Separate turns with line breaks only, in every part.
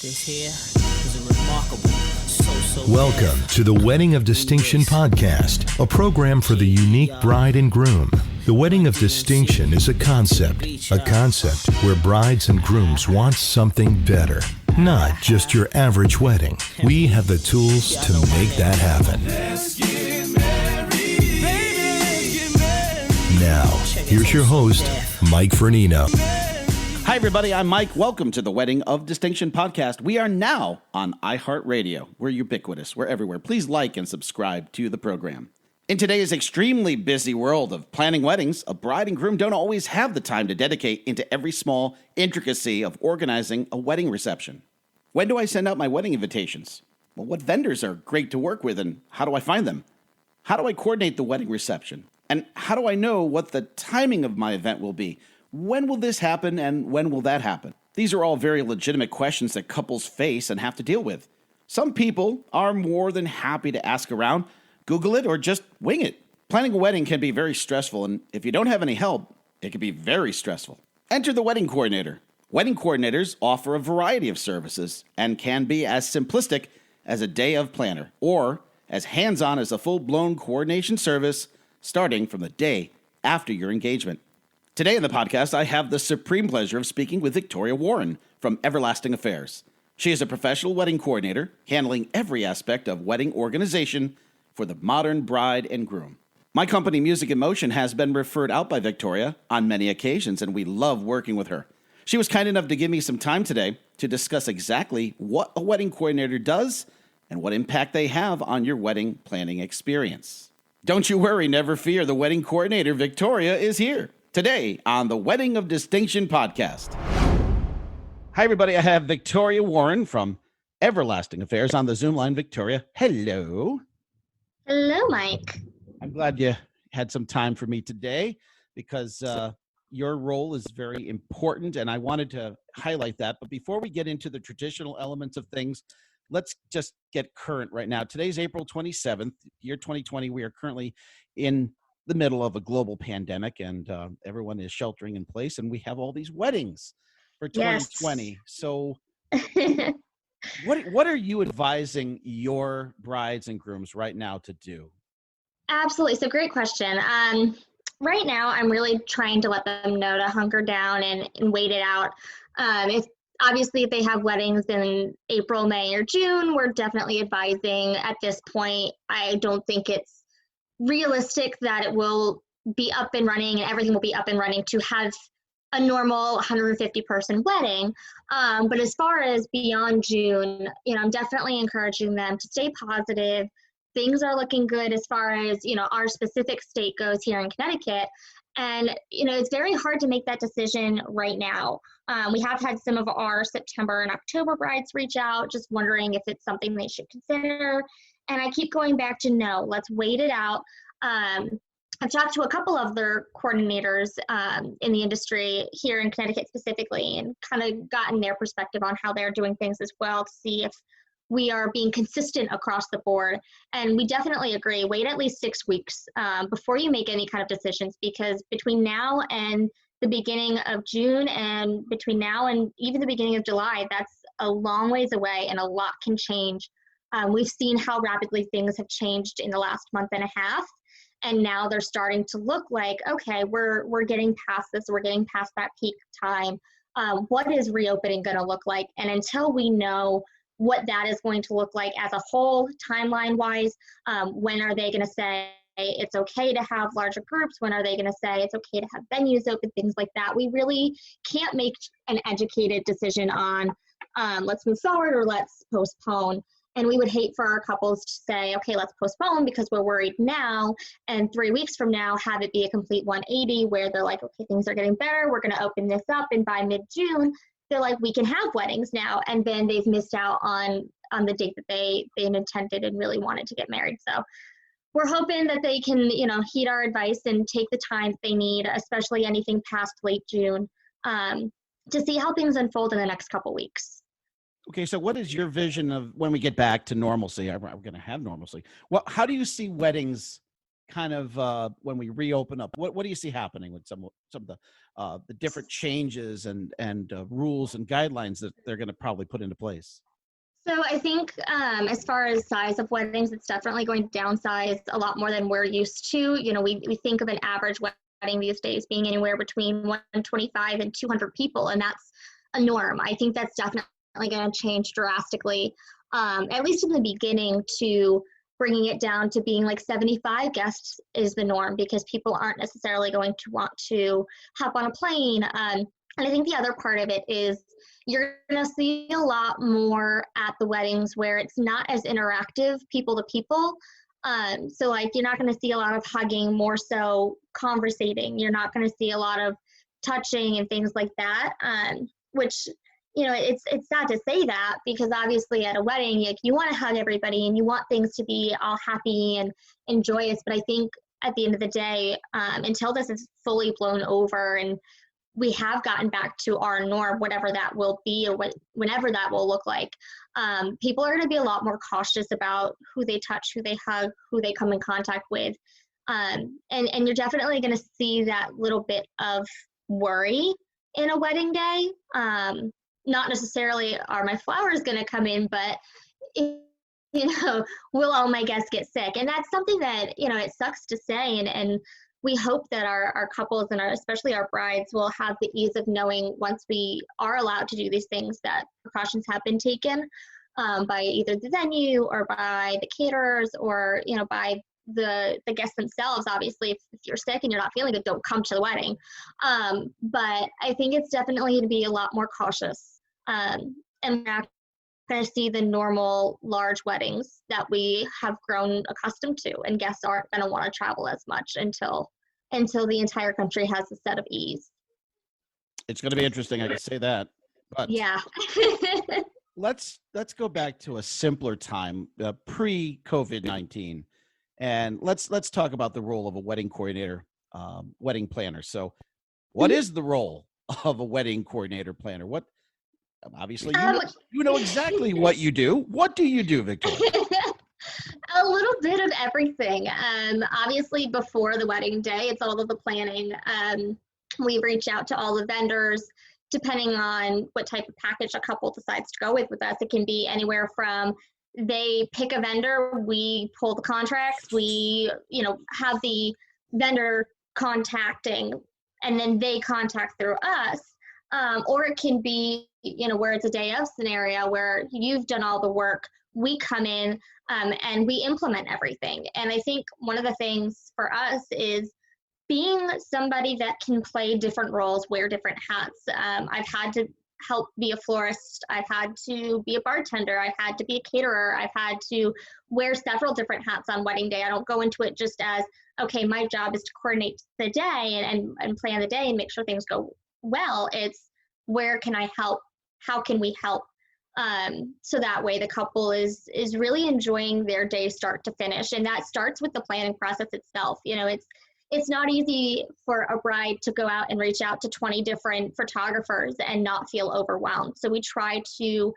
This here is a remarkable,
Welcome to the Wedding of Distinction podcast, a program for the unique bride and groom. The Wedding of Distinction is a concept where brides and grooms want something better, not just your average wedding. We have the tools to make that happen. Now, here's your host, Mike Fernino.
Hi, everybody. I'm Mike. Welcome to the Wedding of Distinction podcast. We are now on iHeartRadio. We're ubiquitous. We're everywhere. Please like and subscribe to the program. In today's extremely busy world of planning weddings, a bride and groom don't always have the time to dedicate into every small intricacy of organizing a wedding reception. When do I send out my wedding invitations? Well, what vendors are great to work with, and how do I find them? How do I coordinate the wedding reception? And how do I know what the timing of my event will be? When will this happen, and when will that happen? These are all very legitimate questions that couples face and have to deal with. Some people are more than happy to ask around, Google it, or just wing it. Planning a wedding can be very stressful, and if you don't have any help, it can be very stressful. Enter the wedding coordinator. Wedding coordinators offer a variety of services and can be as simplistic as a day of planner, or as hands-on as a full-blown coordination service starting from the day after your engagement. Today in the podcast, I have the supreme pleasure of speaking with Victoria Warren from Everlasting Affairs. She is a professional wedding coordinator, handling every aspect of wedding organization for the modern bride and groom. My company, Music in Motion, has been referred out by Victoria on many occasions, and we love working with her. She was kind enough to give me some time today to discuss exactly what a wedding coordinator does and what impact they have on your wedding planning experience. Don't you worry, never fear, the wedding coordinator, Victoria, is here. Today on the Wedding of Distinction podcast. Hi, everybody. I have Victoria Warren from Everlasting Affairs on the Zoom line. Victoria, hello.
Hello, Mike.
I'm glad you had some time for me today because your role is very important, and I wanted to highlight that. But before we get into the traditional elements of things, let's just get current right now. Today's April 27th, year 2020. We are currently in the middle of a global pandemic, and everyone is sheltering in place, and we have all these weddings for 2020. Yes. So what are you advising your brides and grooms right now to do?
Absolutely. So great question. Right now, I'm really trying to let them know to hunker down and wait it out. If they have weddings in April, May, or June, we're definitely advising at this point. I don't think it's realistic that it will be up and running and everything will be up and running to have a normal 150 person wedding. But as far as beyond June, I'm definitely encouraging them to stay positive. Things are looking good as far as, our specific state goes here in Connecticut. And, it's very hard to make that decision right now. We have had some of our September and October brides reach out, just wondering if it's something they should consider. And I keep going back to no, let's wait it out. I've talked to a couple of their coordinators in the industry here in Connecticut specifically, and kind of gotten their perspective on how they're doing things as well to see if we are being consistent across the board. And we definitely agree, wait at least 6 weeks before you make any kind of decisions, because between now and the beginning of June and between now and even the beginning of July, that's a long ways away and a lot can change. We've seen how rapidly things have changed in the last month and a half, and now they're starting to look like, okay, we're getting past this, we're getting past that peak time. What is reopening going to look like? And until we know what that is going to look like as a whole, timeline-wise, when are they going to say it's okay to have larger groups? When are they going to say it's okay to have venues open, things like that? We really can't make an educated decision on let's move forward or let's postpone. And we would hate for our couples to say, okay, let's postpone because we're worried now, and 3 weeks from now have it be a complete 180 where they're like, okay, things are getting better, we're going to open this up, and by mid-June, they're like, we can have weddings now, and then they've missed out on the date that they intended and really wanted to get married. So we're hoping that they can, heed our advice and take the time they need, especially anything past late June, to see how things unfold in the next couple weeks.
Okay, so what is your vision of when we get back to normalcy? We're going to have normalcy. Well, how do you see weddings kind of when we reopen up? What do you see happening with some of the different changes and rules and guidelines that they're going to probably put into place?
So I think as far as size of weddings, it's definitely going to downsize a lot more than we're used to. You know, we think of an average wedding these days being anywhere between 125 and 200 people, and that's a norm. I think that's definitely going to change drastically, at least in the beginning, to bringing it down to being like 75 guests is the norm, because people aren't necessarily going to want to hop on a plane. And I think the other part of it is you're going to see a lot more at the weddings where it's not as interactive people to people. So like you're not going to see a lot of hugging, more so conversating. You're not going to see a lot of touching and things like that, which, you know, it's sad to say that, because obviously at a wedding, like, you want to hug everybody and you want things to be all happy and joyous. But I think at the end of the day, until this is fully blown over and we have gotten back to our norm, whatever that will be or whenever that will look like, people are going to be a lot more cautious about who they touch, who they hug, who they come in contact with. And you're definitely going to see that little bit of worry in a wedding day. Not necessarily are my flowers going to come in, but, you know, will all my guests get sick? And that's something that, you know, it sucks to say. And we hope that our couples and especially our brides will have the ease of knowing, once we are allowed to do these things, that precautions have been taken by either the venue or by the caterers, or, you know, by the guests themselves. Obviously, if you're sick and you're not feeling good, don't come to the wedding. But I think it's definitely going to be a lot more cautious, and we're not going to see the normal large weddings that we have grown accustomed to, and guests aren't going to want to travel as much until the entire country has a set of ease.
It's going to be interesting, I can say that. But
yeah.
let's go back to a simpler time, pre-COVID-19. And let's talk about the role of a wedding coordinator, wedding planner. So what is the role of a wedding coordinator planner? What, obviously, you know exactly what you do. What do you do, Victoria?
A little bit of everything. Obviously, before the wedding day, it's all of the planning. We reach out to all the vendors, depending on what type of package a couple decides to go with us. It can be anywhere from they pick a vendor, we pull the contracts, we, you know, have the vendor contacting, and then they contact through us. Or it can be, you know, where it's a day of scenario where you've done all the work, we come in and we implement everything. And I think one of the things for us is being somebody that can play different roles, wear different hats. I've had to help be a florist. I've had to be a bartender. I've had to be a caterer. I've had to wear several different hats on wedding day. I don't go into it just as, okay, my job is to coordinate the day and plan the day and make sure things go well. It's, where can I help? How can we help? So that way the couple is really enjoying their day start to finish. And that starts with the planning process itself. You know, it's not easy for a bride to go out and reach out to 20 different photographers and not feel overwhelmed. So we try to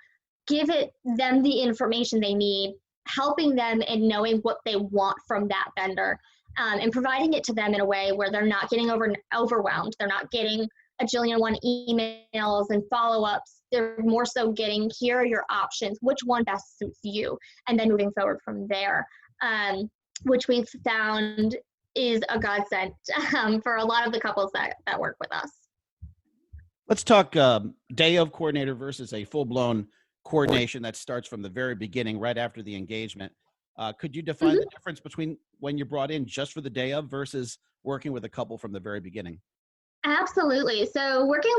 give them the information they need, helping them in knowing what they want from that vendor, and providing it to them in a way where they're not getting overwhelmed. They're not getting a jillion one emails and follow-ups. They're more so getting, here are your options, which one best suits you, and then moving forward from there, which we've found is a godsend for a lot of the couples that work with us.
Let's talk day of coordinator versus a full-blown coordination that starts from the very beginning, right after the engagement. Could you define the difference between when you're brought in just for the day of versus working with a couple from the very beginning?
Absolutely. So working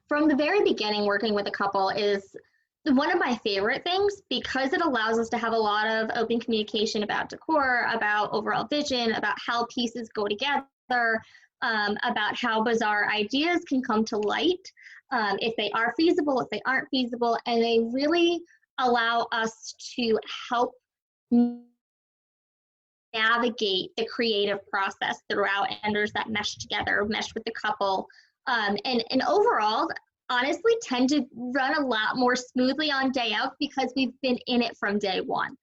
from the very beginning, working with a couple is one of my favorite things, because it allows us to have a lot of open communication about decor, about overall vision, about how pieces go together, about how bizarre ideas can come to light, if they are feasible, if they aren't feasible, and they really allow us to help navigate the creative process throughout, vendors that mesh together, mesh with the couple, and overall, honestly, tend to run a lot more smoothly on day of, because we've been in it from day one.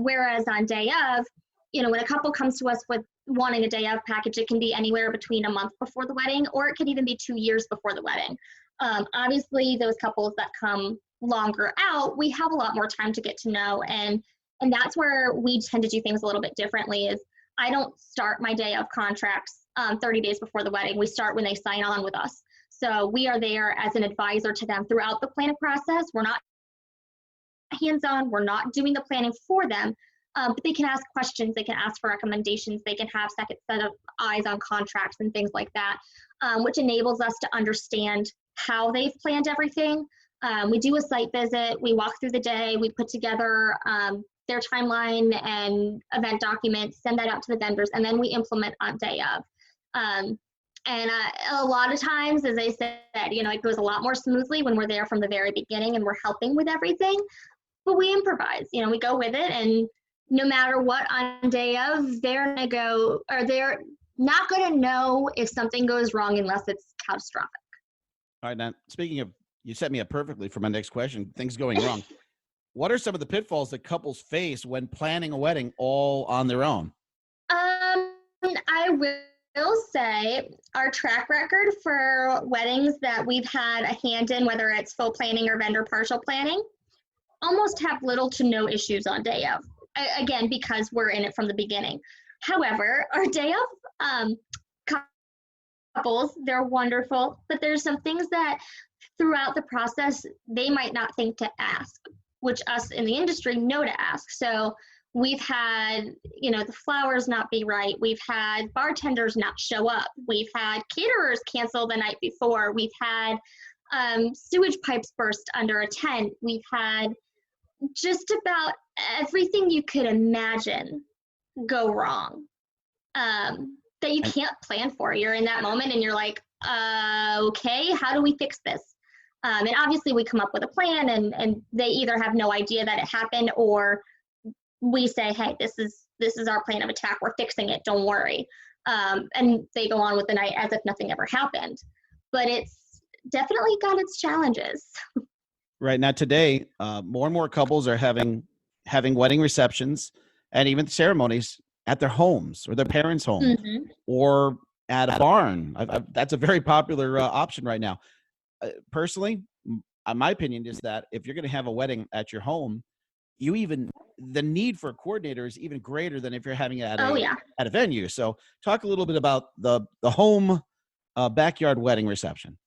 Whereas on day of, when a couple comes to us with wanting a day of package, it can be anywhere between a month before the wedding, or it could even be 2 years before the wedding. Obviously, those couples that come longer out, we have a lot more time to get to know, and that's where we tend to do things a little bit differently. Is I don't start my day of contracts 30 days before the wedding. We start when they sign on with us. So we are there as an advisor to them throughout the planning process. We're not hands-on, we're not doing the planning for them, but they can ask questions, they can ask for recommendations, they can have second set of eyes on contracts and things like that, which enables us to understand how they've planned everything. We do a site visit, we walk through the day, we put together their timeline and event documents, send that out to the vendors, and then we implement on day of. And a lot of times, as I said, it goes a lot more smoothly when we're there from the very beginning and we're helping with everything, but we improvise, we go with it. And no matter what on day of, they're not going to know if something goes wrong unless it's catastrophic.
All right. Now, speaking of, you set me up perfectly for my next question, things going wrong. What are some of the pitfalls that couples face when planning a wedding all on their own?
I will say our track record for weddings that we've had a hand in, whether it's full planning or vendor partial planning, almost have little to no issues on day of. Again, because we're in it from the beginning. However, our day of couples, they're wonderful, but there's some things that throughout the process, they might not think to ask, which us in the industry know to ask. So we've had, the flowers not be right. We've had bartenders not show up. We've had caterers cancel the night before. We've had sewage pipes burst under a tent. We've had just about everything you could imagine go wrong that you can't plan for. You're in that moment and you're like, okay, how do we fix this? And obviously we come up with a plan and they either have no idea that it happened, or we say, hey, this is our plan of attack. We're fixing it. Don't worry. And they go on with the night as if nothing ever happened. But it's definitely got its challenges.
Right. Now, today, more and more couples are having wedding receptions and even ceremonies at their homes or their parents' home or at a barn. That's a very popular option right now. Personally, my opinion is that if you're going to have a wedding at your home, the need for a coordinator is even greater than if you're having it at a venue. So talk a little bit about the home backyard wedding reception.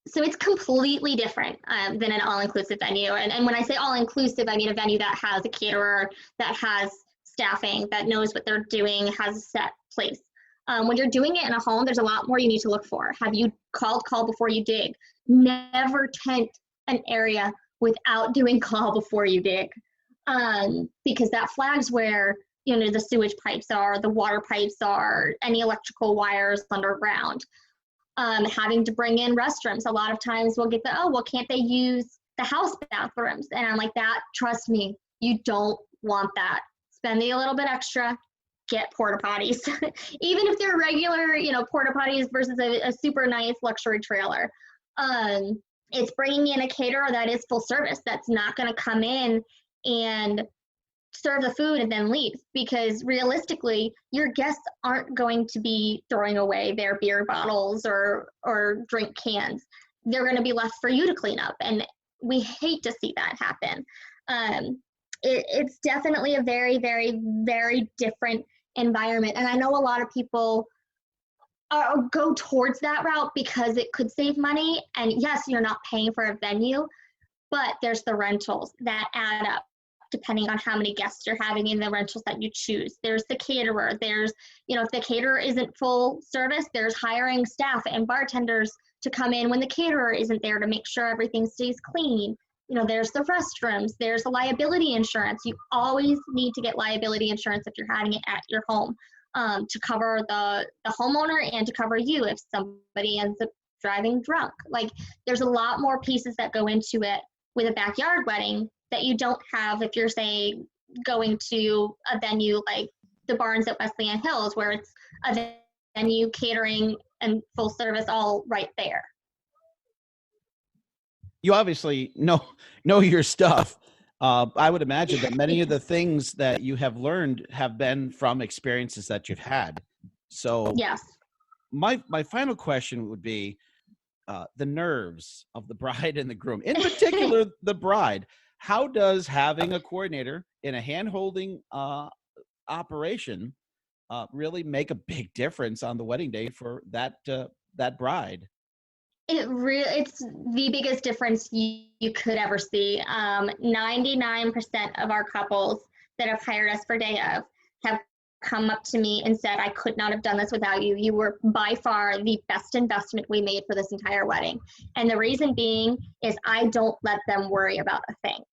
So it's completely different than an all-inclusive venue. And when I say all-inclusive, I mean a venue that has a caterer, that has staffing, that knows what they're doing, has a set place. When you're doing it in a home, there's a lot more you need to look for. Have you call before you dig? Never tent an area without doing call before you dig, because that flags where the sewage pipes are, the water pipes are, any electrical wires underground. Having to bring in restrooms. A lot of times we'll get can't they use the house bathrooms? And I'm like, trust me, you don't want that. Spend a little bit extra, get porta potties. Even if they're regular, porta potties versus a super nice luxury trailer. It's bringing in a caterer that is full service, that's not going to come in and serve the food and then leave, because realistically your guests aren't going to be throwing away their beer bottles or drink cans. They're going to be left for you to clean up, and we hate to see that happen. It's definitely a very, very, very different environment, and I know a lot of people go towards that route because it could save money, and yes, you're not paying for a venue, but there's the rentals that add up depending on how many guests you're having in the rentals that you choose. There's the caterer. There's, if the caterer isn't full service, there's hiring staff and bartenders to come in when the caterer isn't there to make sure everything stays clean. There's the restrooms. There's the liability insurance. You always need to get liability insurance if you're having it at your home, to cover the homeowner and to cover you if somebody ends up driving drunk. Like, there's a lot more pieces that go into it with a backyard wedding that you don't have if you're, say, going to a venue like the Barns at Wesleyan Hills, where it's a venue, catering, and full service all right there.
You obviously know your stuff. I would imagine that many of the things that you have learned have been from experiences that you've had. So
Yes.
my final question would be the nerves of the bride and the groom, in particular the bride. How does having a coordinator in a hand-holding operation really make a big difference on the wedding day for that bride?
It's the biggest difference you could ever see. 99% of our couples that have hired us for day of have come up to me and said, I could not have done this without you. You were by far the best investment we made for this entire wedding. And the reason being is I don't let them worry about a thing.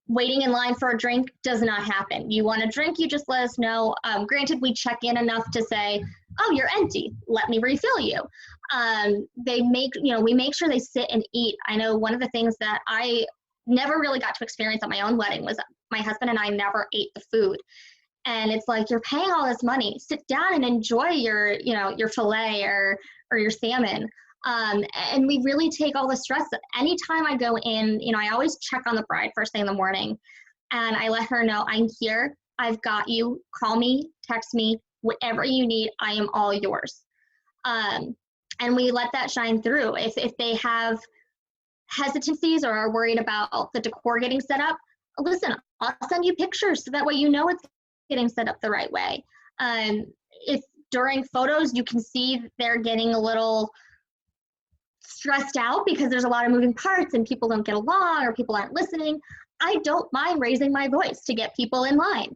Waiting in line for a drink does not happen. You want a drink, you just let us know. Granted, we check in enough to say, oh, you're empty, let me refill you. We make sure they sit and eat. I know one of the things that I never really got to experience at my own wedding was my husband and I never ate the food. And it's like, you're paying all this money, sit down and enjoy your filet or your salmon. And we really take all the stress. Anytime I go in, I always check on the bride first thing in the morning, and I let her know, I'm here, I've got you, call me, text me, whatever you need, I am all yours. And we let that shine through. If they have hesitancies or are worried about the decor getting set up, listen, I'll send you pictures so that way you know it's getting set up the right way. If during photos you can see they're getting a little stressed out because there's a lot of moving parts and people don't get along or people aren't listening, I don't mind raising my voice to get people in line,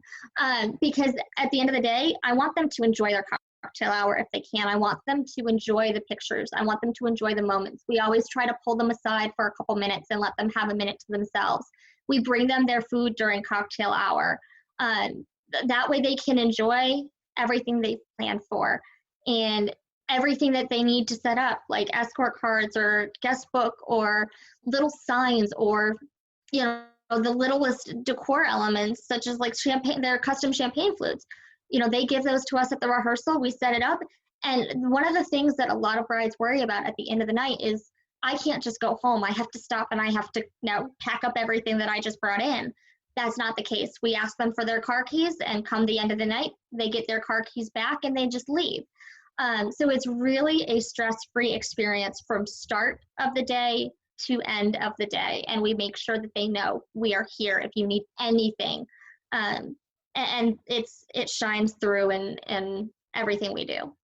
because at the end of the day, I want them to enjoy their cocktail hour if they can. I want them to enjoy the pictures. I want them to enjoy the moments. We always try to pull them aside for a couple minutes and let them have a minute to themselves. We bring them their food during cocktail hour. That way they can enjoy everything they planned for and everything that they need to set up, like escort cards or guest book or little signs or, the littlest decor elements, such as like champagne, their custom champagne flutes. They give those to us at the rehearsal, we set it up. And one of the things that a lot of brides worry about at the end of the night is, I can't just go home. I have to stop and I have to now pack up everything that I just brought in. That's not the case. We ask them for their car keys, and come the end of the night, they get their car keys back and they just leave. So it's really a stress-free experience from start of the day to end of the day. And we make sure that they know we are here if you need anything. And it shines through in everything we do.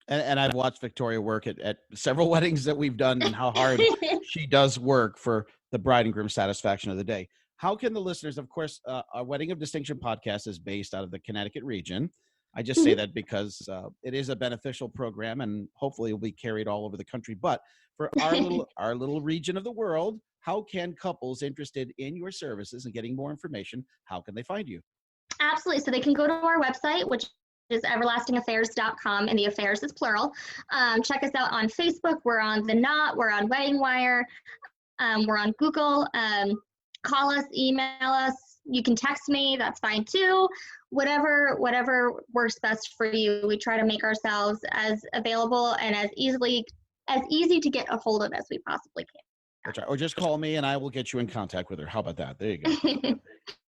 And I've watched Victoria work at several weddings that we've done, and how hard she does work for the bride and groom satisfaction of the day. How can the listeners, of course, our Wedding of Distinction podcast is based out of the Connecticut region. I just say that because it is a beneficial program, and hopefully it will be carried all over the country. But for our little region of the world, how can couples interested in your services and getting more information, how can they find you?
Absolutely. So they can go to our website, which is everlastingaffairs.com, and the affairs is plural. Check us out on Facebook. We're on The Knot. We're on Wedding Wire. We're on Google. Call us, email us. You can text me. That's fine too. Whatever works best for you. We try to make ourselves as available and as easy to get a hold of as we possibly can.
That's right. Or just call me and I will get you in contact with her. How about that? There you go.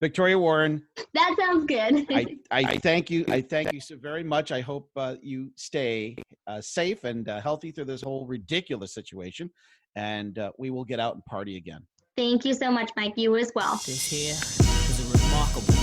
Victoria Warren.
That sounds good.
I thank you. I thank you so very much. I hope you stay safe and healthy through this whole ridiculous situation. And we will get out and party again.
Thank you so much, Mike. You as well.
This here is a remarkable,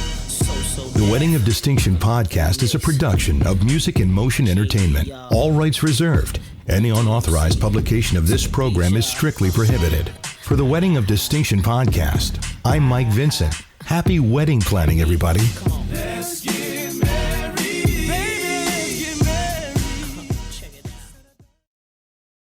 The Wedding of Distinction podcast is a production of Music in Motion Entertainment. All rights reserved. Any unauthorized publication of this program is strictly prohibited. For the Wedding of Distinction podcast, I'm Mike Vincent. Happy wedding planning, everybody.
Come on.